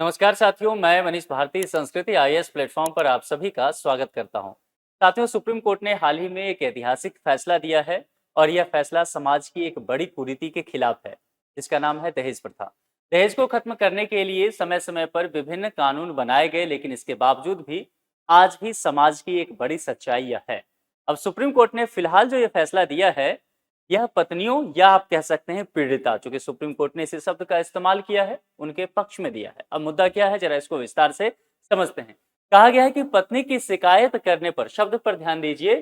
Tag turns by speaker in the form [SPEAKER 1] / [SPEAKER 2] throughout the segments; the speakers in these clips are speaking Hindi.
[SPEAKER 1] नमस्कार साथियों, मैं मनीष भारती संस्कृति आईएएस प्लेटफॉर्म पर आप सभी का स्वागत करता हूं। साथियों, सुप्रीम कोर्ट ने हाल ही में एक ऐतिहासिक फैसला दिया है और यह फैसला समाज की एक बड़ी कुरीति के खिलाफ है, जिसका नाम है दहेज प्रथा। दहेज को खत्म करने के लिए समय समय पर विभिन्न कानून बनाए गए, लेकिन इसके बावजूद भी आज भी समाज की एक बड़ी सच्चाई यह है। अब सुप्रीम कोर्ट ने फिलहाल जो ये फैसला दिया है, यह पत्नियों या आप कह सकते हैं पीड़िता, चूंकि सुप्रीम कोर्ट ने इस शब्द का इस्तेमाल किया है, उनके पक्ष में दिया है। अब मुद्दा क्या है, जरा इसको विस्तार से समझते हैं। कहा गया है कि पत्नी की शिकायत करने पर, शब्द पर ध्यान दीजिए,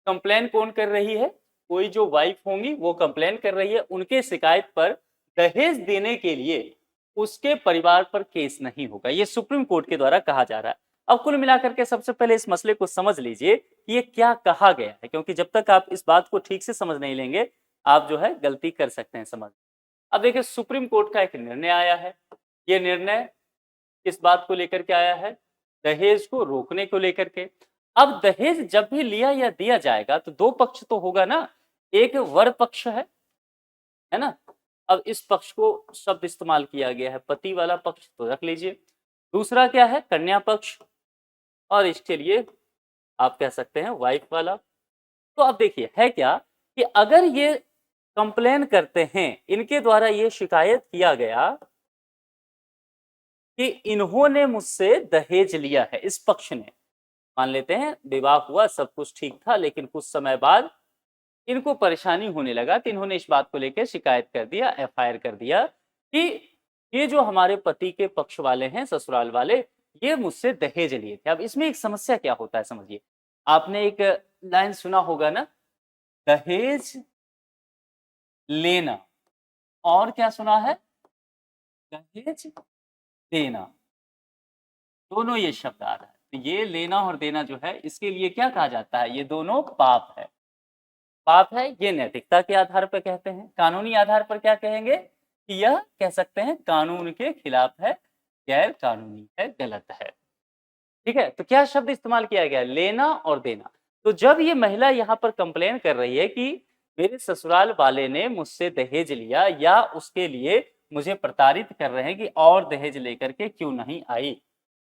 [SPEAKER 1] कंप्लेन कौन कर रही है? कोई जो वाइफ होंगी वो कंप्लेन कर रही है, उनके शिकायत पर दहेज देने के लिए उसके परिवार पर केस नहीं होगा। ये सुप्रीम कोर्ट के द्वारा कहा जा रहा है। अब कुल मिलाकर के सबसे पहले इस मसले को समझ लीजिए कि ये क्या कहा गया है, क्योंकि जब तक आप इस बात को ठीक से समझ नहीं लेंगे, आप जो है गलती कर सकते हैं समझ। अब देखिए, सुप्रीम कोर्ट का एक निर्णय आया है। ये निर्णय किस बात को लेकर के आया है? दहेज को रोकने को लेकर के। अब दहेज जब भी लिया या दिया जाएगा तो दो पक्ष तो होगा ना। एक वर पक्ष है ना। अब इस पक्ष को शब्द इस्तेमाल किया गया है पति वाला पक्ष, तो रख लीजिए। दूसरा क्या है? कन्या पक्ष। और इसके लिए आप कह सकते हैं वाइफ वाला। तो अब देखिए है क्या कि अगर ये कंप्लेन करते हैं, इनके द्वारा ये शिकायत किया गया कि इन्होंने मुझसे दहेज लिया है, इस पक्ष ने। मान लेते हैं विवाह हुआ, सब कुछ ठीक था, लेकिन कुछ समय बाद इनको परेशानी होने लगा, तो इन्होंने इस बात को लेकर शिकायत कर दिया, एफआईआर कर दिया कि ये जो हमारे पति के पक्ष वाले हैं, ससुराल वाले, ये मुझसे दहेज लिए थे। अब इसमें एक समस्या क्या होता है समझिए। आपने एक लाइन सुना होगा ना, दहेज लेना, और क्या सुना है? दहेज देना। दोनों ये शब्द आ रहा है, तो ये लेना और देना जो है, इसके लिए क्या कहा जाता है? ये दोनों पाप है। पाप है, ये नैतिकता के आधार पर कहते हैं। कानूनी आधार पर क्या कहेंगे कि यह कह सकते हैं कानून के खिलाफ है, गैर कानूनी है, गलत है। ठीक है, तो क्या शब्द इस्तेमाल किया गया? लेना और देना। तो जब ये महिला यहाँ पर कंप्लेन कर रही है कि मेरे ससुराल वाले ने मुझसे दहेज लिया, या उसके लिए मुझे प्रताड़ित कर रहे हैं कि और दहेज लेकर के क्यों नहीं आई,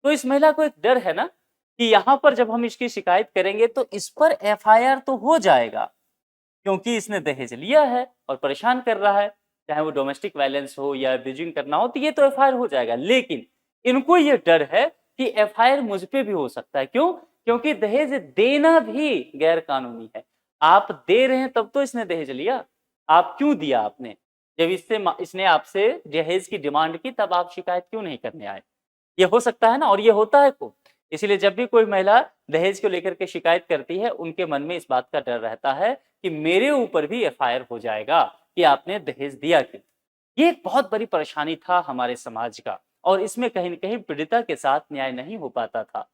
[SPEAKER 1] तो इस महिला को एक डर है ना कि यहाँ पर जब हम इसकी शिकायत करेंगे तो इस पर एफआईआर तो हो जाएगा, क्योंकि इसने दहेज लिया है और परेशान कर रहा है, चाहे वो डोमेस्टिक वायलेंस हो या अब्यूजिंग करना हो, तो ये तो एफआईआर हो जाएगा। लेकिन इनको ये डर है कि एफआईआर मुझ पे भी हो सकता है। क्यों? क्योंकि दहेज देना भी गैर कानूनी है। आप दे रहे हैं तब तो इसने दहेज लिया। आप क्यों दिया आपने? जब इसने आपसे दहेज की डिमांड की, तब आप शिकायत क्यों नहीं करने आए? ये हो सकता है ना, और ये होता है को। इसीलिए जब भी कोई महिला दहेज को लेकर के शिकायत करती है, उनके मन में इस बात का डर रहता है कि मेरे ऊपर भी एफआईआर हो जाएगा कि आपने दहेज दिया क्यों। ये एक बहुत बड़ी परेशानी था हमारे समाज का, और इसमें कहीं न कहीं पीड़िता के साथ न्याय नहीं हो पाता था।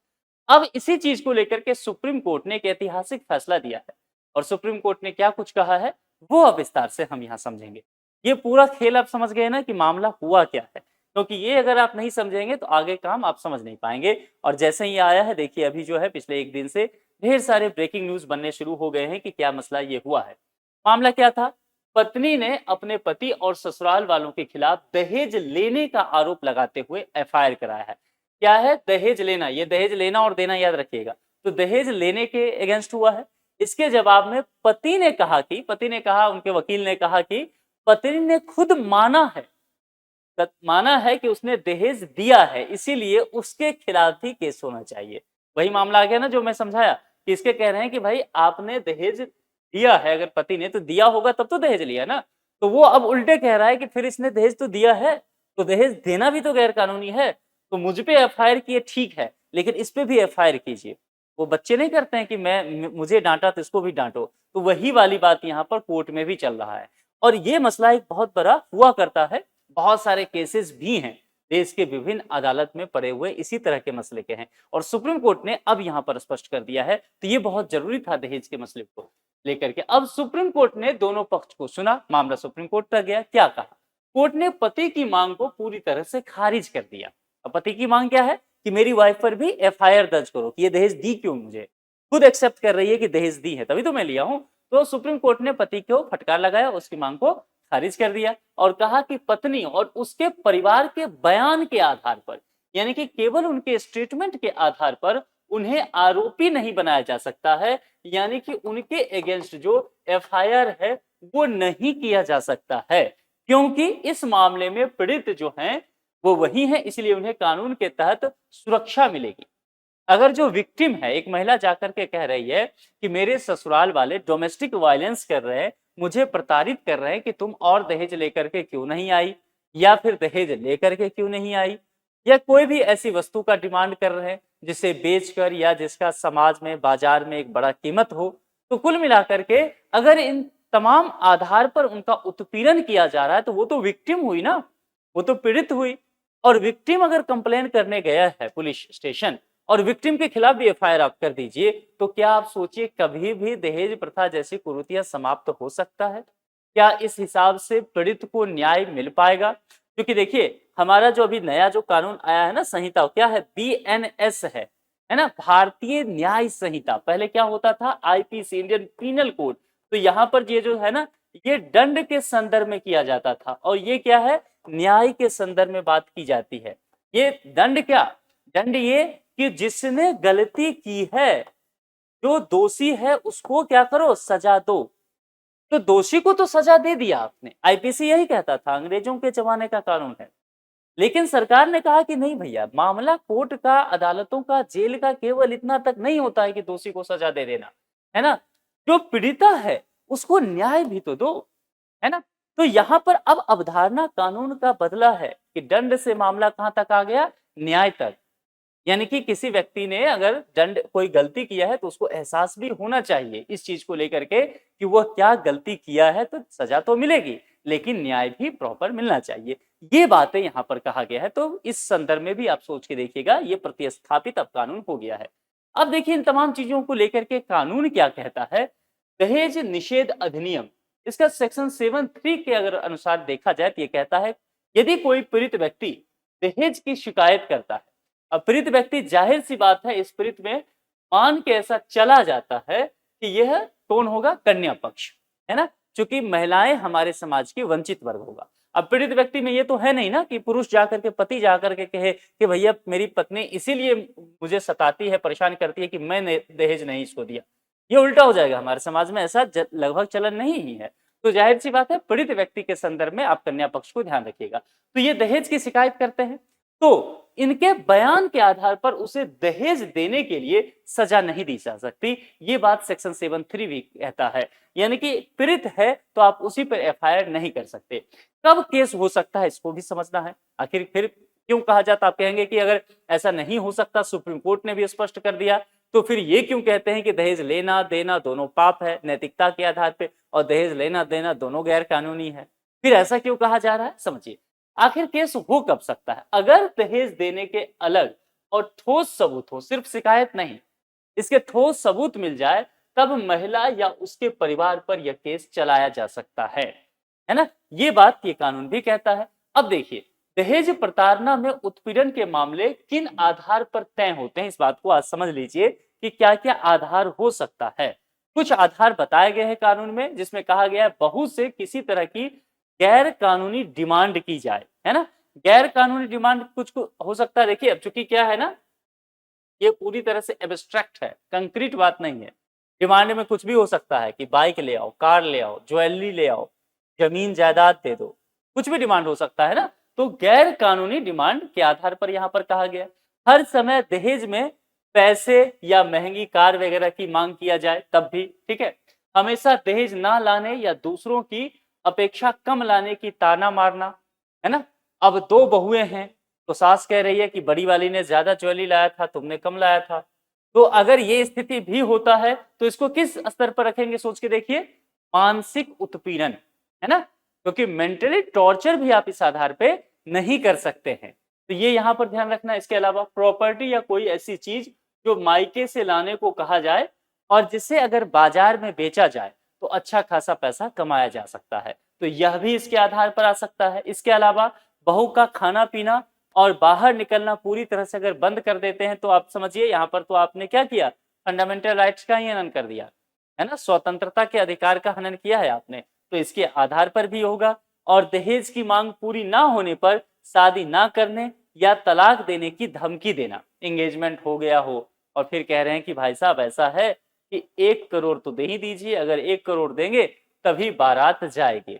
[SPEAKER 1] अब इसी चीज को लेकर के सुप्रीम कोर्ट ने एक ऐतिहासिक फैसला दिया है, और सुप्रीम कोर्ट ने क्या कुछ कहा है, वो अब विस्तार से हम यहाँ समझेंगे। ये पूरा खेल आप समझ गए ना कि मामला हुआ क्या है, क्योंकि ये अगर आप नहीं समझेंगे तो आगे काम आप समझ नहीं पाएंगे। और जैसे ही आया है, देखिए अभी जो है पिछले एक दिन से ढेर सारे ब्रेकिंग न्यूज बनने शुरू हो गए हैं कि क्या मसला ये हुआ है। मामला क्या था? पत्नी ने अपने पति और ससुराल वालों के खिलाफ दहेज लेने का आरोप लगाते हुए एफआईआर कराया है। क्या है? दहेज लेना। ये दहेज लेना और देना याद रखिएगा। तो दहेज लेने के अगेंस्ट हुआ है। इसके जवाब में पति ने कहा, उनके वकील ने कहा कि पत्नी ने खुद माना है कि उसने दहेज दिया है, इसीलिए उसके खिलाफ ही केस होना चाहिए। वही मामला आ गया ना जो मैं समझाया, कि इसके कह रहे हैं कि भाई आपने दहेज दिया है, अगर पति ने तो दिया होगा तब तो दहेज लिया ना। तो वो अब उल्टे कह रहा है कि फिर इसने दहेज तो दिया है, तो दहेज देना भी तो गैर कानूनी है। तो मुझ पे एफआईआर किए ठीक है, लेकिन इस पे भी एफआईआर कीजिए। वो बच्चे नहीं करते हैं कि मुझे डांटा तो इसको भी डांटो। तो वही वाली बात यहाँ पर कोर्ट में भी चल रहा है, और ये मसला एक बहुत बड़ा हुआ करता है। बहुत सारे केसेस भी हैं देश के विभिन्न अदालत में पड़े हुए, इसी तरह के मसले के हैं, और सुप्रीम कोर्ट ने अब यहाँ पर स्पष्ट कर दिया है। तो ये बहुत जरूरी था दहेज के मसले को लेकर के। अब सुप्रीम कोर्ट ने दोनों पक्ष को सुना, मामला सुप्रीम कोर्ट तक गया। क्या कहा कोर्ट ने? पति की मांग को पूरी तरह से खारिज कर दिया। अब पति की मांग क्या है कि मेरी वाइफ पर भी एफआईआर दर्ज करो कि ये दहेज दी क्यों, मुझे खुद एक्सेप्ट कर रही है कि दहेज दी है तभी तो मैं लिया हूं। तो सुप्रीम कोर्ट ने पति को फटकार लगाया, उसकी मांग को खारिज कर दिया, और कहा कि पत्नी और उसके परिवार के बयान के आधार पर यानी कि केवल उनके स्टेटमेंट के आधार पर उन्हें आरोपी नहीं बनाया जा सकता है, यानी कि उनके अगेंस्ट जो एफआईआर है वो नहीं किया जा सकता है, क्योंकि इस मामले में पीड़ित जो हैं वो वही हैं, इसलिए उन्हें कानून के तहत सुरक्षा मिलेगी। अगर जो विक्टिम है, एक महिला जाकर के कह रही है कि मेरे ससुराल वाले डोमेस्टिक वायलेंस कर रहे हैं, मुझे प्रताड़ित कर रहे हैं कि तुम और दहेज लेकर के क्यों नहीं आई, या फिर दहेज लेकर के क्यों नहीं आई, या कोई भी ऐसी वस्तु का डिमांड कर रहे हैं जिसे बेचकर या जिसका समाज में बाजार में एक बड़ा कीमत हो, तो कुल मिलाकर के अगर इन तमाम आधार पर उनका उत्पीड़न किया जा रहा है तो वो तो विक्टिम हुई ना, वो तो पीड़ित हुई। और विक्टिम अगर कंप्लेन करने गया है पुलिस स्टेशन और विक्टिम के खिलाफ भी एफआईआर आप कर दीजिए, तो क्या आप सोचिए कभी भी दहेज प्रथा जैसी कुरीतियां समाप्त हो सकता है? क्या इस हिसाब से पीड़ित को न्याय मिल पाएगा? क्योंकि देखिए हमारा जो अभी नया जो कानून आया है ना, संहिता क्या है, बीएनएस है ना, भारतीय न्याय संहिता। पहले क्या होता था, आईपीसी, इंडियन पीनल कोड। तो यहाँ पर ये जो है ना, ये दंड के संदर्भ में किया जाता था, और ये क्या है, न्याय के संदर्भ में बात की जाती है। ये दंड क्या, दंड ये कि जिसने गलती की है, जो दोषी है उसको क्या करो, सजा दो। तो दोषी को तो सजा दे दिया आपने, आईपीसी यही कहता था, अंग्रेजों के जमाने का कानून है। लेकिन सरकार ने कहा कि नहीं भैया, मामला कोर्ट का, अदालतों का, जेल का केवल इतना तक नहीं होता है कि दोषी को सजा दे देना, है ना, जो पीड़िता है उसको न्याय भी तो दो, है ना। तो यहाँ पर अब अवधारणा कानून का बदला है कि दंड से मामला कहां तक आ गया, न्याय तक। यानी कि किसी व्यक्ति ने अगर दंड कोई गलती किया है तो उसको एहसास भी होना चाहिए इस चीज को लेकर के कि वह क्या गलती किया है, तो सजा तो मिलेगी लेकिन न्याय भी प्रॉपर मिलना चाहिए। ये बातें यहाँ पर कहा गया है, तो इस संदर्भ में भी आप सोच के देखिएगा, ये प्रतिस्थापित अब कानून हो गया है। अब देखिए इन तमाम चीजों को लेकर के कानून क्या कहता है, दहेज निषेध अधिनियम, इसका सेक्शन 7(3) के अगर अनुसार देखा जाए तो ये कहता है यदि कोई पीड़ित व्यक्ति दहेज की शिकायत करता है, अब पीड़ित व्यक्ति, जाहिर सी बात है इस पीड़ित में मान के ऐसा चला जाता है कि यह कौन होगा, कन्या पक्ष, है ना, क्योंकि महिलाएं हमारे समाज की वंचित वर्ग होगा। अब पीड़ित व्यक्ति में ये तो है नहीं ना कि पुरुष जाकर के, पति जाकर के कहे कि भैया मेरी पत्नी इसीलिए मुझे सताती है, परेशान करती है कि मैंने दहेज नहीं इसको दिया। ये उल्टा हो जाएगा, हमारे समाज में ऐसा लगभग चलन नहीं ही है। तो जाहिर सी बात है पीड़ित व्यक्ति के संदर्भ में आप कन्या पक्ष को ध्यान रखिएगा। तो ये दहेज की शिकायत करते हैं, तो इनके बयान के आधार पर उसे दहेज देने के लिए सजा नहीं दी जा सकती, ये बात सेक्शन 7(3) भी कहता है। यानी कि पीड़ित है तो आप उसी पर एफआईआर नहीं कर सकते। कब केस हो सकता है इसको भी समझना है। आखिर फिर क्यों कहा जाता, आप कहेंगे कि अगर ऐसा नहीं हो सकता, सुप्रीम कोर्ट ने भी स्पष्ट कर दिया, तो फिर ये क्यों कहते हैं कि दहेज लेना देना दोनों पाप है नैतिकता के आधार पे, और दहेज लेना देना दोनों गैर कानूनी है, फिर ऐसा क्यों कहा जा रहा है, समझिए। आखिर केस हो कब सकता है, अगर दहेज देने के अलग और ठोस सबूत हो, सिर्फ शिकायत नहीं, इसके ठोस सबूत मिल जाए, तब महिला या उसके परिवार पर यह केस चलाया जा सकता है ना, ये बात ये कानून भी कहता है। अब देखिए दहेज प्रताड़ना में उत्पीड़न के मामले किन आधार पर तय होते हैं, इस बात को आज समझ लीजिए कि क्या क्या आधार हो सकता है। कुछ आधार बताए गए हैं कानून में, जिसमें कहा गया है बहू से किसी तरह की गैर कानूनी डिमांड की जाए, है ना, गैर कानूनी डिमांड कुछ हो सकता है। देखिए अब चूंकि क्या है ना, ये पूरी तरह से एब्स्ट्रैक्ट है, कंक्रीट बात नहीं है। डिमांड में कुछ भी हो सकता है कि बाइक ले आओ, कार ले आओ, ज्वेलरी ले आओ, जमीन जायदाद दे दो, कुछ भी डिमांड हो सकता है ना। तो गैर कानूनी डिमांड के आधार पर यहाँ पर कहा गया हर समय दहेज में पैसे या महंगी कार वगैरह की मांग किया जाए तब भी, ठीक है। हमेशा दहेज ना लाने या दूसरों की अपेक्षा कम लाने की ताना मारना, है ना। अब दो बहुएं हैं तो सास कह रही है कि बड़ी वाली ने ज्यादा ज्वेलरी लाया था, तुमने कम लाया था। तो अगर ये स्थिति भी होता है तो इसको किस स्तर पर रखेंगे, सोच के देखिए, मानसिक उत्पीड़न, है ना, क्योंकि मेंटली टॉर्चर भी आप इस आधार पे नहीं कर सकते हैं। तो ये यहाँ पर ध्यान रखना। इसके अलावा प्रॉपर्टी या कोई ऐसी चीज जो मायके से लाने को कहा जाए और जिसे अगर बाजार में बेचा जाए तो अच्छा खासा पैसा कमाया जा सकता है, तो यह भी इसके आधार पर आ सकता है। इसके अलावा बहू का खाना पीना और बाहर निकलना पूरी तरह से अगर बंद कर देते हैं तो आप समझिए यहाँ पर तो आपने क्या किया, फंडामेंटल राइट्स का ही हनन कर दिया, है ना, स्वतंत्रता के अधिकार का हनन किया है आपने, तो इसके आधार पर भी होगा। और दहेज की मांग पूरी ना होने पर शादी ना करने या तलाक देने की धमकी देना। एंगेजमेंट हो गया हो और फिर कह रहे हैं कि भाई साहब ऐसा है कि 1 करोड़ तो दे ही दीजिए, अगर 1 करोड़ देंगे तभी बारात जाएगी।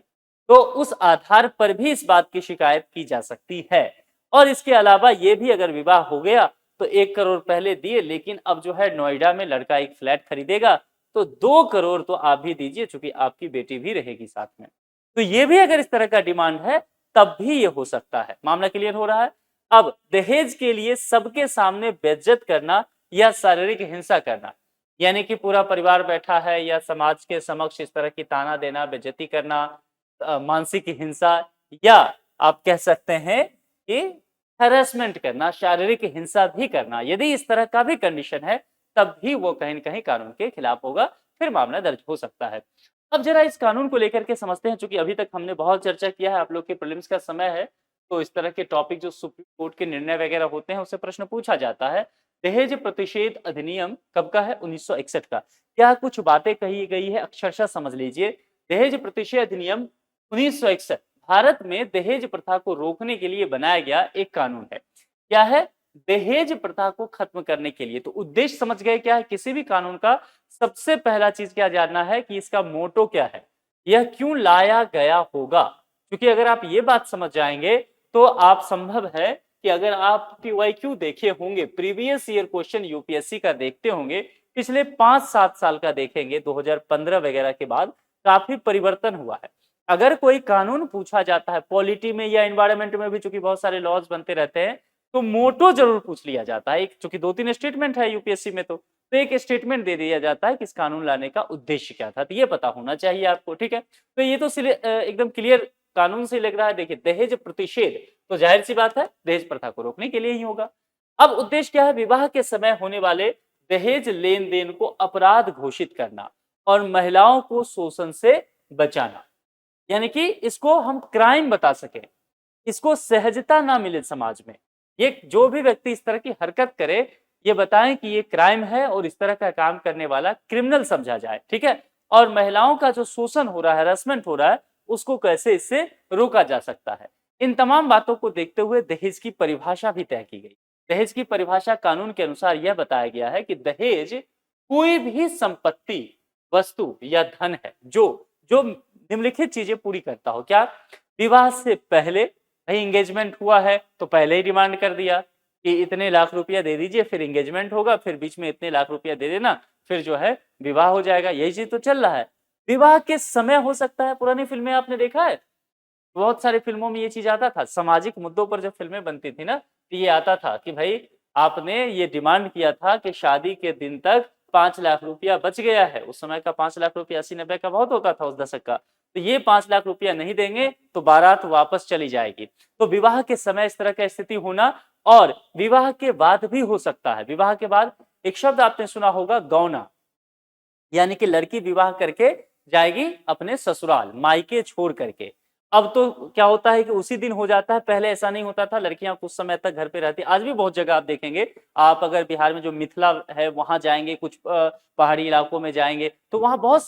[SPEAKER 1] तो उस आधार पर भी इस बात की शिकायत की जा सकती है। और इसके अलावा ये भी अगर विवाह हो गया तो 1 करोड़ पहले दिए, लेकिन अब जो है नोएडा में लड़का एक फ्लैट खरीदेगा तो 2 करोड़ तो आप भी दीजिए, चूंकि आपकी बेटी भी रहेगी साथ में। तो ये भी अगर इस तरह का डिमांड है तब भी ये हो सकता है। मामला क्लियर हो रहा है। अब दहेज के लिए सबके सामने बेइज्जत करना या शारीरिक हिंसा करना, यानी कि पूरा परिवार बैठा है या समाज के समक्ष इस तरह की ताना देना, बेइज्जती करना, मानसिक हिंसा, या आप कह सकते हैं कि हैरेसमेंट करना, शारीरिक हिंसा भी करना, यदि इस तरह का भी कंडीशन है तब भी वो कहीं न कहीं कानून के खिलाफ होगा, फिर मामला दर्ज हो सकता है। अब जरा इस कानून को लेकर के समझते हैं, चूंकि अभी तक हमने बहुत चर्चा किया है, आप लोग के प्रीलिम्स का समय है, तो इस तरह के टॉपिक जो सुप्रीम कोर्ट के निर्णय वगैरह होते हैं उससे प्रश्न पूछा जाता है। दहेज प्रतिषेध अधिनियम कब का है? 1961 का। क्या कुछ बातें कही गई है, अक्षरशः समझ लीजिए। दहेज प्रतिषेध अधिनियम 1961 भारत में दहेज प्रथा को रोकने के लिए बनाया गया एक कानून है। क्या है? दहेज प्रथा को खत्म करने के लिए। तो उद्देश्य समझ गए क्या है किसी भी कानून का? सबसे पहला चीज क्या जानना है कि इसका मोटो क्या है, यह क्यों लाया गया होगा। क्योंकि अगर आप ये बात समझ जाएंगे तो आप संभव है कि अगर आप पीवाईक्यू देखे होंगे, प्रीवियस ईयर क्वेश्चन यूपीएससी का देखते होंगे, पिछले 5-7 साल का देखेंगे, 2015 वगैरह के बाद काफी परिवर्तन हुआ है। अगर कोई कानून पूछा जाता है पॉलिटी में या एनवायरमेंट में भी, चूंकि बहुत सारे लॉज बनते रहते हैं, तो मोटो जरूर पूछ लिया जाता है। एक चूंकि 2-3 स्टेटमेंट है यूपीएससी में, तो एक स्टेटमेंट दे दिया जाता है कि इस कानून लाने का उद्देश्य क्या था, तो ये पता होना चाहिए आपको। ठीक है, तो ये तो एकदम क्लियर कानून से लग रहा है। देखिए, दहेज प्रतिषेध तो जाहिर सी बात है दहेज प्रथा को रोकने के लिए ही होगा। अब उद्देश्य क्या है? विवाह के समय होने वाले दहेज लेन देन को अपराध घोषित करना और महिलाओं को शोषण से बचाना, यानी कि इसको हम क्राइम बता सके, इसको सहजता ना मिले समाज में। ये जो भी व्यक्ति इस तरह की हरकत करे, ये बताएं कि ये क्राइम है और इस तरह का काम करने वाला क्रिमिनल समझा जाए। ठीक है, और महिलाओं का जो शोषण हो रहा है, हैरेसमेंट हो रहा है, उसको कैसे इससे रोका जा सकता है। इन तमाम बातों को देखते हुए दहेज की परिभाषा भी तय की गई। दहेज की परिभाषा कानून के अनुसार यह बताया गया है कि दहेज कोई भी संपत्ति, वस्तु या धन है जो जो निम्नलिखित चीजें पूरी करता हो। क्या? विवाह से पहले, भाई एंगेजमेंट हुआ है तो पहले ही डिमांड कर दिया कि इतने लाख रुपया दे दीजिए, फिर एंगेजमेंट होगा, फिर बीच में इतने लाख रुपया दे देना, फिर जो है विवाह हो जाएगा। यही चीज तो चल रहा है। विवाह के समय हो सकता है, पुरानी फिल्में आपने देखा है, बहुत सारी फिल्मों में ये चीज आता था। सामाजिक मुद्दों पर जब फिल्में बनती थी ना, तो ये आता था कि भाई आपने ये डिमांड किया था कि शादी के दिन तक 5 लाख रुपया बच गया है। उस समय का 5 लाख रुपया 80-90 का बहुत होता था उस दशक का। तो ये 5 लाख रुपया नहीं देंगे तो बारात वापस चली जाएगी। तो विवाह के समय इस तरह का स्थिति होना, और विवाह के बाद भी हो सकता है। विवाह के बाद एक शब्द आपने सुना होगा, गौना, यानी कि लड़की विवाह करके जाएगी अपने ससुराल, मायके छोड़ करके। अब तो क्या होता है कि उसी दिन हो जाता है, पहले ऐसा नहीं होता था, लड़कियां कुछ समय तक घर पे रहती। आज भी बहुत जगह आप देखेंगे, आप अगर बिहार में जो मिथिला है वहां जाएंगे, कुछ पहाड़ी इलाकों में जाएंगे, तो वहां बहुत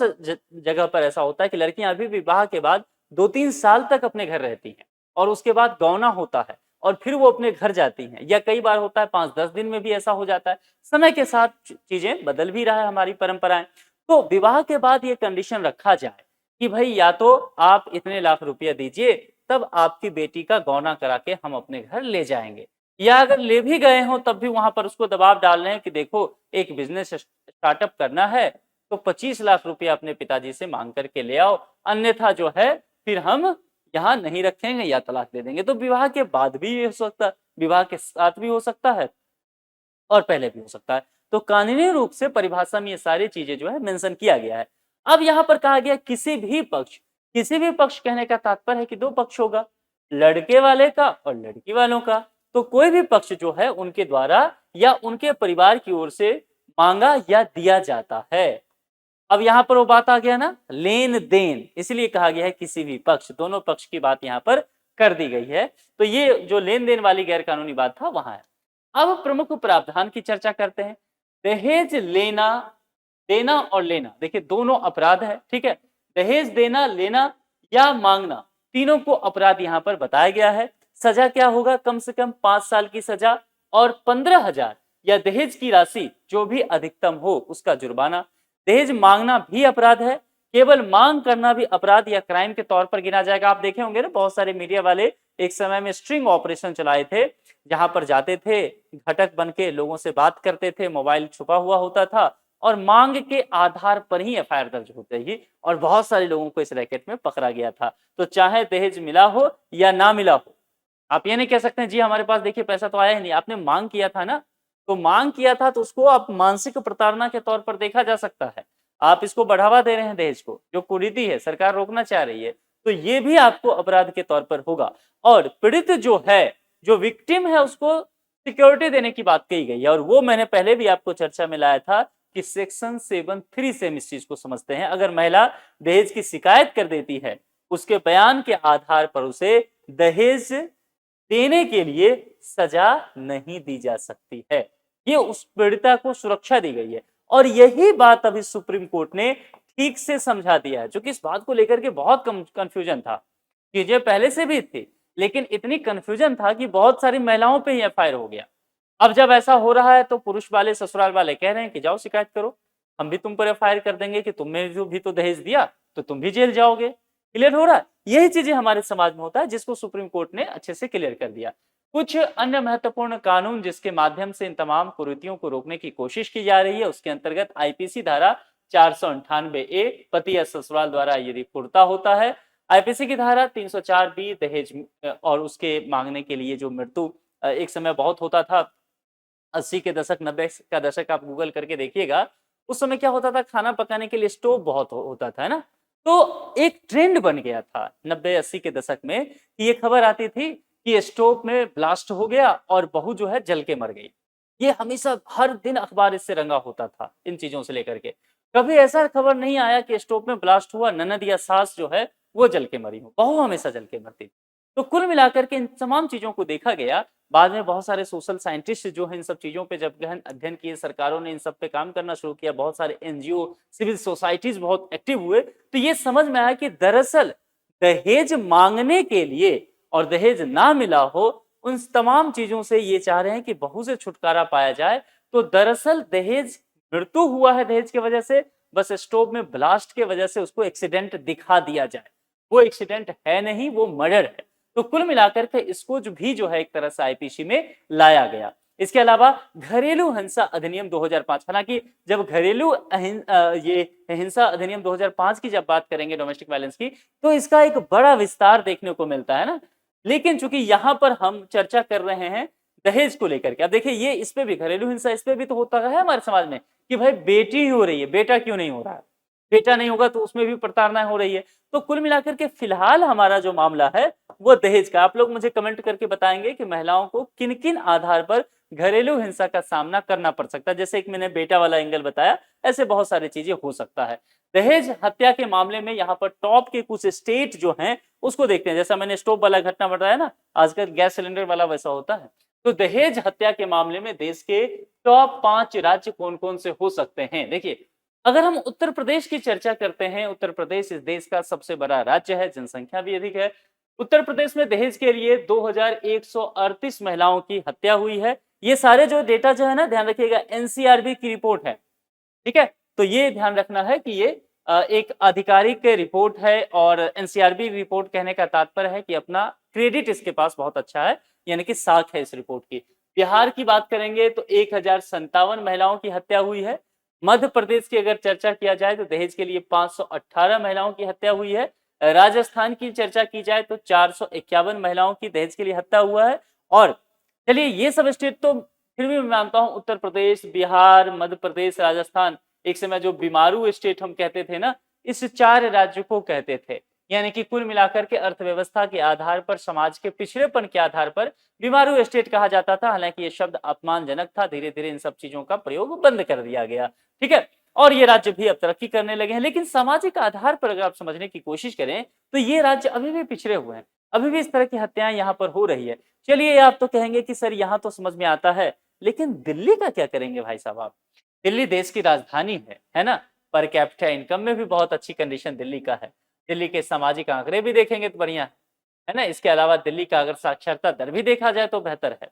[SPEAKER 1] जगह पर ऐसा होता है कि लड़कियां अभी विवाह के बाद 2-3 साल तक अपने घर रहती हैं, और उसके बाद गौना होता है और फिर वो अपने घर जाती हैं। या कई बार होता है 5-10 दिन में भी ऐसा हो जाता है। समय के साथ चीजें बदल भी रहा है, हमारी परंपराएं। तो विवाह के बाद ये कंडीशन रखा जाए कि भाई या तो आप इतने लाख रुपया दीजिए, तब आपकी बेटी का गौना करा के हम अपने घर ले जाएंगे। या अगर ले भी गए हो तब भी वहां पर उसको दबाव डाल रहे हैं कि देखो एक बिजनेस स्टार्टअप करना है तो 25 लाख रुपया अपने पिताजी से मांग करके ले आओ, अन्यथा जो है फिर हम यहाँ नहीं रखेंगे या तलाक दे देंगे। तो विवाह के बाद भी ये हो सकता है, विवाह के साथ भी हो सकता है और पहले भी हो सकता है। तो कानूनी रूप से परिभाषा में ये सारी चीजें जो है मेंशन किया गया है। अब यहाँ पर कहा गया किसी भी पक्ष, किसी भी पक्ष कहने का तात्पर्य है कि 2 पक्ष होगा, लड़के वाले का और लड़की वालों का। तो कोई भी पक्ष जो है उनके द्वारा या उनके परिवार की ओर से मांगा या दिया जाता है। अब यहाँ पर वो बात आ गया ना, लेन देन, इसलिए कहा गया है किसी भी पक्ष, दोनों पक्ष की बात यहाँ पर कर दी गई है। तो ये जो लेन देन वाली गैर कानूनी बात था वहां है। अब प्रमुख प्रावधान की चर्चा करते हैं। दहेज लेना, देना और लेना, देखिए दोनों अपराध है। ठीक है, दहेज देना, लेना या मांगना, तीनों को अपराध यहां पर बताया गया है। सजा क्या होगा, कम से कम 5 साल की सजा और 15,000 या दहेज की राशि जो भी अधिकतम हो उसका जुर्माना। दहेज मांगना भी अपराध है, केवल मांग करना भी अपराध या क्राइम के तौर पर गिना जाएगा। आप देखे होंगे ना, बहुत सारे मीडिया वाले एक समय में स्ट्रिंग ऑपरेशन चलाए थे, जहां पर जाते थे, घटक बन के लोगों से बात करते थे, मोबाइल छुपा हुआ होता था और मांग के आधार पर ही एफआईआर दर्ज होती थी और बहुत सारे लोगों को इस रैकेट में पकड़ा गया था। तो चाहे दहेज मिला हो या ना मिला हो, आप ये नहीं कह सकते जी हमारे पास देखिए पैसा तो आया ही नहीं, आपने मांग किया था ना, तो मांग किया था तो उसको आप मानसिक प्रताड़ना के तौर पर देखा जा सकता है। आप इसको बढ़ावा दे रहे हैं दहेज को, जो कुरीति है सरकार रोकना चाह रही है, तो ये भी आपको अपराध के तौर पर होगा। और पीड़ित जो है, जो विक्टिम है, उसको सिक्योरिटी देने की बात कही गई है और वो मैंने पहले भी आपको चर्चा में लाया था कि सेक्शन 7(3) से हम इस चीज को समझते हैं। अगर महिला दहेज की शिकायत कर देती है, उसके बयान के आधार पर उसे दहेज देने के लिए सजा नहीं दी जा सकती है। ये उस पीड़िता को सुरक्षा दी गई है और यही बात अभी सुप्रीम कोर्ट ने ठीक से समझा दिया है, जो कि इस बात को लेकर के बहुत कंफ्यूजन था। चीजें पहले से भी थी, लेकिन इतनी कंफ्यूजन था कि बहुत सारी महिलाओं पे ही एफआईआर हो गया। अब जब ऐसा हो रहा है तो पुरुष वाले, ससुराल वाले कह रहे हैं कि जाओ शिकायत करो, हम भी तुम पर एफआईआर कर देंगे कि तुमने जो भी तो दहेज दिया तो तुम भी जेल जाओगे। क्लियर हो रहा है? यही चीजें हमारे समाज में होता है, जिसको सुप्रीम कोर्ट ने अच्छे से क्लियर कर दिया। कुछ अन्य महत्वपूर्ण कानून जिसके माध्यम से इन तमाम कुरीतियों को रोकने की कोशिश की जा रही है, उसके अंतर्गत आईपीसी धारा 498A, पति या ससुराल द्वारा यदि कुर्ता होता है, आईपीसी की धारा 304B, दहेज और उसके मांगने के लिए जो मृत्यु एक समय बहुत होता था, 80 के दशक, 90 का दशक, आप गूगल करके देखिएगा, उस समय क्या होता था, खाना पकाने के लिए स्टोव बहुत होता था, है ना। तो एक ट्रेंड बन गया था 90-80 के दशक में कि ये खबर आती थी कि स्टोव में ब्लास्ट हो गया और बहू जो है जल के मर गई। ये हमेशा हर दिन अखबार इससे रंगा होता था, इन चीजों से लेकर के। कभी ऐसा खबर नहीं आया कि स्टोव में ब्लास्ट हुआ, ननद या सास जो है वो जल के मरी हो, बहू हमेशा जल के मरती थी। तो कुल मिलाकर के इन तमाम चीजों को देखा गया। बाद में बहुत सारे सोशल साइंटिस्ट जो है इन सब चीजों पे जब गहन अध्ययन किए, सरकारों ने इन सब पे काम करना शुरू किया, बहुत सारे एनजीओ, सिविल सोसाइटीज बहुत एक्टिव हुए, तो ये समझ में आया कि दरअसल दहेज मांगने के लिए और दहेज ना मिला हो, उन तमाम चीजों से ये चाह रहे हैं कि बहू से छुटकारा पाया जाए। तो दरअसल दहेज, मृत्यु हुआ है दहेज की वजह से, बस स्टोव में ब्लास्ट के वजह से उसको एक्सीडेंट दिखा दिया जाए, वो एक्सीडेंट है नहीं, वो मर्डर है। तो कुल मिलाकर के इसको जो है एक तरह से आईपीसी में लाया गया। इसके अलावा घरेलू हिंसा अधिनियम 2005, हालांकि जब घरेलू ये हिंसा अधिनियम 2005 की जब बात करेंगे, डोमेस्टिक वायलेंस की, तो इसका एक बड़ा विस्तार देखने को मिलता है ना। लेकिन चूंकि यहाँ पर हम चर्चा कर रहे हैं दहेज को लेकर के, अब देखिए ये इस पे भी घरेलू हिंसा, इस पे भी तो होता है हमारे समाज में कि भाई बेटी हो रही है, बेटा क्यों नहीं हो रहा है, बेटा नहीं होगा तो उसमें भी प्रताड़ना हो रही है। तो कुल मिलाकर के फिलहाल हमारा जो मामला है वो दहेज का। आप लोग मुझे कमेंट करके बताएंगे कि महिलाओं को किन किन आधार पर घरेलू हिंसा का सामना करना पड़ सकता है। जैसे एक मैंने बेटा वाला एंगल बताया, ऐसे बहुत सारी चीजें हो सकता है। दहेज हत्या के मामले में यहाँ पर टॉप के कुछ स्टेट जो हैं उसको देखते हैं। जैसा मैंने स्टोव वाला घटना बताया ना, आजकल गैस सिलेंडर वाला वैसा होता है। तो दहेज हत्या के मामले में देश के टॉप 5 राज्य कौन कौन से हो सकते हैं। देखिए, अगर हम उत्तर प्रदेश की चर्चा करते हैं, उत्तर प्रदेश इस देश का सबसे बड़ा राज्य है, जनसंख्या भी अधिक है। उत्तर प्रदेश में दहेज के लिए 2138 महिलाओं की हत्या हुई है। ये सारे जो डेटा जो है ना, ध्यान रखिएगा, एनसीआरबी की रिपोर्ट है, ठीक है। तो ये ध्यान रखना है कि ये एक आधिकारिक रिपोर्ट है और एनसीआरबी रिपोर्ट कहने का तात्पर्य है कि अपना क्रेडिट इसके पास बहुत अच्छा है, यानी कि साख है इस रिपोर्ट की। बिहार की बात करेंगे तो 1057 महिलाओं की हत्या हुई है। मध्य प्रदेश की अगर चर्चा किया जाए तो दहेज के लिए 518 महिलाओं की हत्या हुई है। राजस्थान की चर्चा की जाए तो 451 महिलाओं की दहेज के लिए हत्या हुआ है। और चलिए ये सब स्टेट तो फिर भी मैं मानता हूं, उत्तर प्रदेश, बिहार, मध्य प्रदेश, राजस्थान, एक समय जो बीमारू स्टेट हम कहते थे ना, इस 4 राज्यों को कहते थे। यानी कि कुल मिलाकर के अर्थव्यवस्था के आधार पर, समाज के पिछड़ेपन के आधार पर बीमारू स्टेट कहा जाता था। हालांकि ये शब्द अपमानजनक था, धीरे धीरे इन सब चीजों का प्रयोग बंद कर दिया गया, ठीक है। और ये राज्य भी अब तरक्की करने लगे हैं। लेकिन सामाजिक आधार पर अगर आप समझने की कोशिश करें तो ये राज्य अभी भी पिछड़े हुए हैं, अभी भी इस तरह की हत्याएं यहाँ पर हो रही है। चलिए, आप तो कहेंगे कि सर यहाँ तो समझ में आता है, लेकिन दिल्ली का क्या करेंगे भाई साहब आप। दिल्ली देश की राजधानी है ना। पर कैपिटा इनकम में भी बहुत अच्छी कंडीशन दिल्ली का है। दिल्ली के सामाजिक आंकड़े भी देखेंगे तो बढ़िया है ना। इसके अलावा दिल्ली का अगर साक्षरता दर भी देखा जाए तो बेहतर है।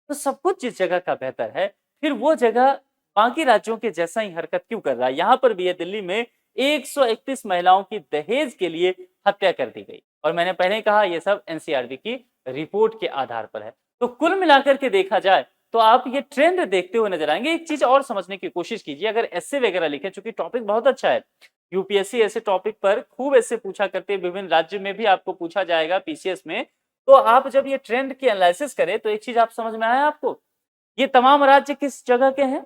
[SPEAKER 1] तो सब कुछ जिस जगह का बेहतर है, फिर वो जगह बाकी राज्यों के जैसा ही हरकत क्यों कर रहा है। यहाँ पर भी है, दिल्ली में 131 महिलाओं की दहेज के लिए हत्या कर दी गई, और मैंने पहले ही कहा ये सब एनसीआरबी की रिपोर्ट के आधार पर है। तो कुल मिलाकर के देखा जाए तो आप ये ट्रेंड देखते हुए नजर आएंगे। एक चीज और समझने की कोशिश कीजिए, अगर ऐसे वगैरह लिखे, चूंकि टॉपिक बहुत अच्छा है, यूपीएससी ऐसे टॉपिक पर खूब ऐसे पूछा करते हैं, विभिन्न राज्य में भी आपको पूछा जाएगा पीसीएस में। तो आप जब ये ट्रेंड की एनालिसिस करें तो एक चीज आप समझ में आया आपको, ये तमाम राज्य किस जगह के हैं?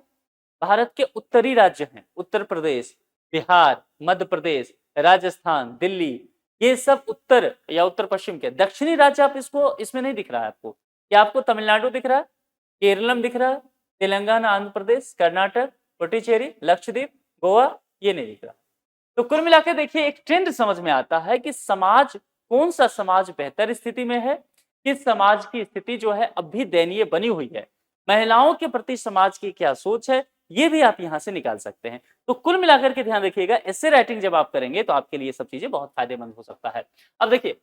[SPEAKER 1] भारत के उत्तरी राज्य हैं, उत्तर प्रदेश, बिहार, मध्य प्रदेश, राजस्थान, दिल्ली, ये सब उत्तर या उत्तर पश्चिम के। दक्षिणी राज्य आप इसको इसमें नहीं दिख रहा है आपको, क्या आपको तमिलनाडु दिख रहा है, केरलम दिख रहा है, तेलंगाना, आंध्र प्रदेश, कर्नाटक, पुडुचेरी, लक्षद्वीप, गोवा, ये नहीं दिख रहा। तो कुल मिलाकर देखिए एक ट्रेंड समझ में आता है कि समाज, कौन सा समाज बेहतर स्थिति में है, किस समाज की स्थिति जो है अब भी दयनीय बनी हुई है, महिलाओं के प्रति समाज की क्या सोच है, ये भी आप यहां से निकाल सकते हैं। तो कुल मिलाकर के ध्यान रखिएगा, एसे राइटिंग जब आप करेंगे तो आपके लिए सब चीजें बहुत फायदेमंद हो सकता है। अब देखिए,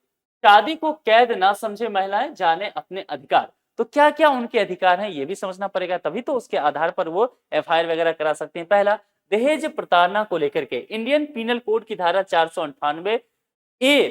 [SPEAKER 1] शादी को कैद ना समझे महिलाएं, जाने अपने अधिकार। तो क्या क्या उनके अधिकार हैं ये भी समझना पड़ेगा, तभी तो उसके आधार पर वो एफआईआर वगैरह करा सकते हैं। पहला, दहेज प्रताड़ना को लेकर के इंडियन पीनल कोड की धारा 498 ए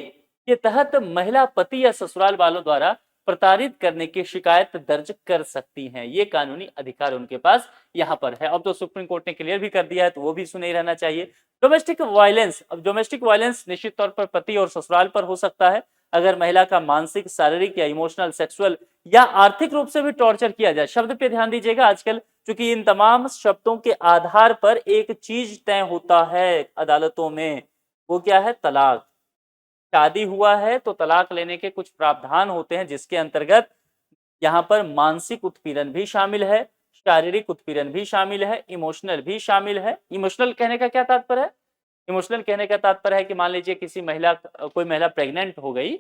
[SPEAKER 1] के तहत महिला पति या ससुराल वालों द्वारा प्रताड़ित करने की शिकायत दर्ज कर सकती हैं। ये कानूनी अधिकार उनके पास यहाँ पर है। अब तो सुप्रीम कोर्ट ने क्लियर भी कर दिया है, तो वो भी सुने ही रहना चाहिए। डोमेस्टिक वायलेंस, अब डोमेस्टिक वायलेंस निश्चित तौर पर पति और ससुराल पर हो सकता है, अगर महिला का मानसिक, शारीरिक या इमोशनल, सेक्सुअल या आर्थिक रूप से भी टॉर्चर किया जाए। शब्द पे ध्यान दीजिएगा आजकल, क्योंकि इन तमाम शब्दों के आधार पर एक चीज तय होता है अदालतों में, वो क्या है? तलाक। शादी हुआ है तो तलाक लेने के कुछ प्रावधान होते हैं, जिसके अंतर्गत यहाँ पर मानसिक उत्पीड़न भी शामिल है, शारीरिक उत्पीड़न भी शामिल है, इमोशनल भी शामिल है। इमोशनल कहने का क्या तात्पर्य है? इमोशनल कहने का तात्पर्य है कि मान लीजिए किसी महिला, कोई महिला प्रेग्नेंट हो गई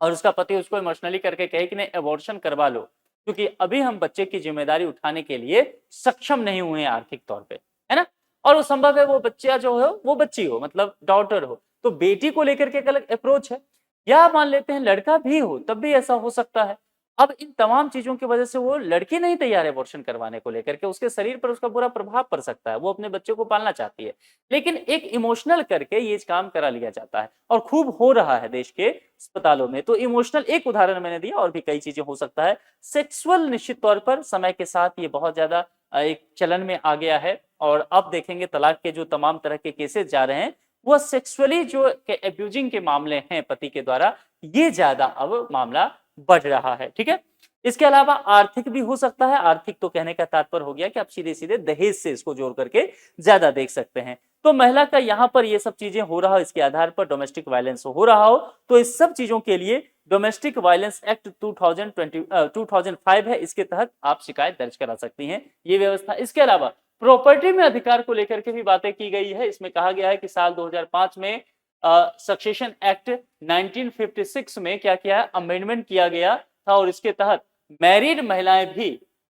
[SPEAKER 1] और उसका पति उसको इमोशनली करके कहे कि नहीं एबॉर्शन करवा लो, क्योंकि अभी हम बच्चे की जिम्मेदारी उठाने के लिए सक्षम नहीं हुए हैं आर्थिक तौर पे, है ना। और वो संभव है वो बच्चा जो है वो बच्ची हो, मतलब डॉटर हो, तो बेटी को लेकर के एक अलग अप्रोच है। या मान लेते हैं लड़का भी हो, तब भी ऐसा हो सकता है। अब इन तमाम चीजों की वजह से वो लड़की नहीं तैयार है अबॉर्शन करवाने को लेकर के, उसके शरीर पर उसका बुरा प्रभाव पड़ सकता है, वो अपने बच्चे को पालना चाहती है, लेकिन एक इमोशनल करके ये काम करा लिया जाता है, और खूब हो रहा है देश के अस्पतालों में। तो इमोशनल एक उदाहरण मैंने दिया, और भी कई चीजें हो सकता है। सेक्सुअल निश्चित तौर पर समय के साथ ये बहुत ज्यादा एक चलन में आ गया है, और अब देखेंगे तलाक के जो तमाम तरह के केसेस जा रहे हैं, वो सेक्सुअली जो एब्यूजिंग के मामले हैं पति के द्वारा, ये ज्यादा अब मामला बढ़ रहा है। ठीक है, इसके अलावा आर्थिक भी हो सकता है। आर्थिक तो कहने का तात्पर्य हो गया कि आप सीधे सीधे दहेज से इसको जोड़ करके ज्यादा देख सकते हैं। तो महिला का यहाँ पर ये सब चीजें हो रहा हो, इसके आधार पर डोमेस्टिक वायलेंस हो रहा हो, तो इस सब चीजों के लिए डोमेस्टिक वायलेंस एक्ट 2005 है, इसके तहत आप शिकायत दर्ज करा सकती हैं, ये व्यवस्था। इसके अलावा प्रॉपर्टी में अधिकार को लेकर के भी बातें की गई है। इसमें कहा गया है कि साल 2005 में सक्सेशन एक्ट 1956 में क्या किया, अमेंडमेंट किया गया था, और इसके तहत मैरिड महिलाएं भी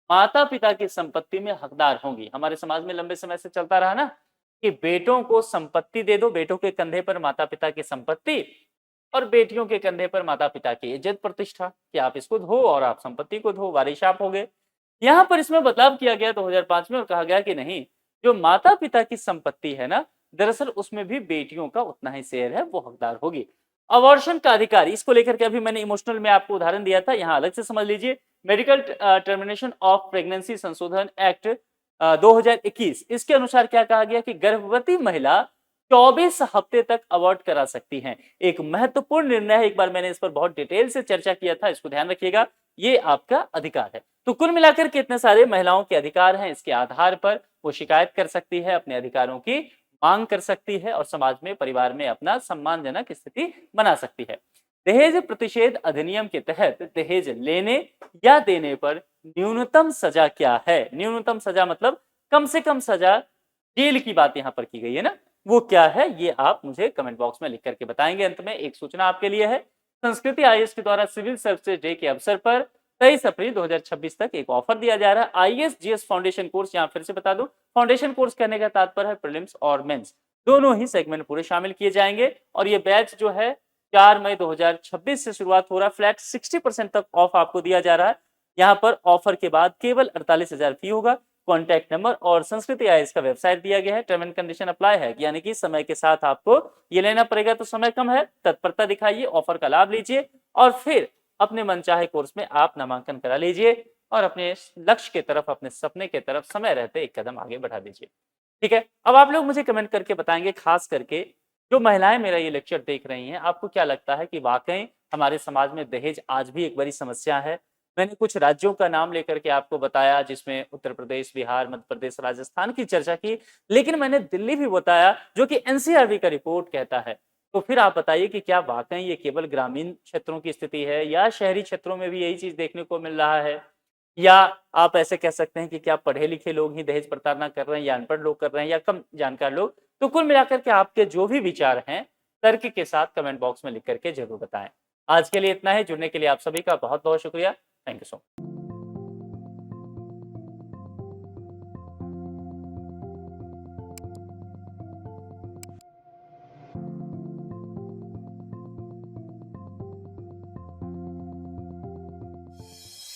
[SPEAKER 1] माता पिता की संपत्ति में हकदार होंगी। हमारे समाज में लंबे समय से चलता रहा ना कि बेटों को संपत्ति दे दो, बेटों के कंधे पर माता पिता की संपत्ति, और बेटियों के कंधे पर माता पिता की इज्जत प्रतिष्ठा, कि आप इसको धो और आप संपत्ति को धो, वारिश आप हो गए। यहाँ पर इसमें बदलाव किया गया 2005 में, और कहा गया कि नहीं, जो माता पिता की संपत्ति है ना, दरअसल उसमें भी बेटियों का उतना ही शेयर है, वो हकदार होगी। अबॉर्शन का अधिकार, इसको लेकर के अभी मैंने इमोशनल में आपको उदाहरण दिया था, यहाँ अलग से समझ लीजिए। मेडिकल टर्मिनेशन ऑफ प्रेगनेंसी संशोधन एक्ट 2021, इसके अनुसार क्या कहा गया कि गर्भवती महिला 24 हफ्ते तक अबॉर्ट करा सकती हैं। एक महत्वपूर्ण निर्णय है, एक बार मैंने इस पर बहुत डिटेल से चर्चा किया था, इसको ध्यान रखिएगा, ये आपका अधिकार है। तो कुल मिलाकर के इतने सारे महिलाओं के अधिकार हैं, इसके आधार पर वो शिकायत कर सकती है, अपने अधिकारों की मांग कर सकती है, और समाज में, परिवार में अपना सम्मानजनक स्थिति बना सकती है। दहेज प्रतिषेध अधिनियम के तहत दहेज लेने या देने पर न्यूनतम सजा क्या है? न्यूनतम सजा मतलब कम से कम सजा, जेल की बात यहाँ पर की गई है ना, वो क्या है, ये आप मुझे कमेंट बॉक्स में लिख करके बताएंगे। अंत में एक सूचना आपके लिए है, संस्कृति आईएएस के द्वारा सिविल सर्विसेज डे के अवसर पर 23 अप्रैल 2026 तक एक ऑफर दिया जा रहा है। आईएएस जीएस फाउंडेशन कोर्स, यहाँ फिर से बता दूं, फाउंडेशन कोर्स करने का तात्पर्य है प्रीलिम्स और मेंस, दोनों ही सेगमेंट पूरे शामिल किए जाएंगे, और ये बैच जो है 4 मई 2026 से शुरुआत हो रहा है। फ्लैट 60% तक ऑफ आपको दिया जा रहा है। यहाँ पर ऑफर के बाद केवल 48,000 फी होगा। कॉन्टैक्ट नंबर और संस्कृति आईएएस का वेबसाइट दिया गया है। टर्म एंड कंडीशन अप्लाई है, यानी कि समय के साथ आपको ये लेना पड़ेगा, तो समय कम है, तत्परता दिखाइए, ऑफर का लाभ लीजिए और फिर अपने मनचाहे कोर्स में आप नामांकन करा लीजिए और अपने लक्ष्य के तरफ, अपने सपने के तरफ समय रहते एक कदम आगे बढ़ा दीजिए। ठीक है, अब आप लोग मुझे कमेंट करके बताएंगे, खास करके जो महिलाएं मेरा ये लेक्चर देख रही हैं, आपको क्या लगता है कि वाकई हमारे समाज में दहेज आज भी एक बड़ी समस्या है? मैंने कुछ राज्यों का नाम लेकर के आपको बताया, जिसमें उत्तर प्रदेश, बिहार, मध्य प्रदेश, राजस्थान की चर्चा की, लेकिन मैंने दिल्ली भी बताया जो कि एनसीआरबी का रिपोर्ट कहता है। तो फिर आप बताइए कि क्या वाकई ये केवल ग्रामीण क्षेत्रों की स्थिति है या शहरी क्षेत्रों में भी यही चीज देखने को मिल रहा है? या आप ऐसे कह सकते हैं कि क्या पढ़े लिखे लोग ही दहेज प्रताड़ना कर रहे हैं या अनपढ़ लोग कर रहे हैं या कम जानकार लोग? तो कुल मिलाकर के आपके जो भी विचार हैं, तर्क के साथ कमेंट बॉक्स में लिख करके जरूर बताएं। आज के लिए इतना ही। जुड़ने के लिए आप सभी का बहुत बहुत शुक्रिया। Thank you so much.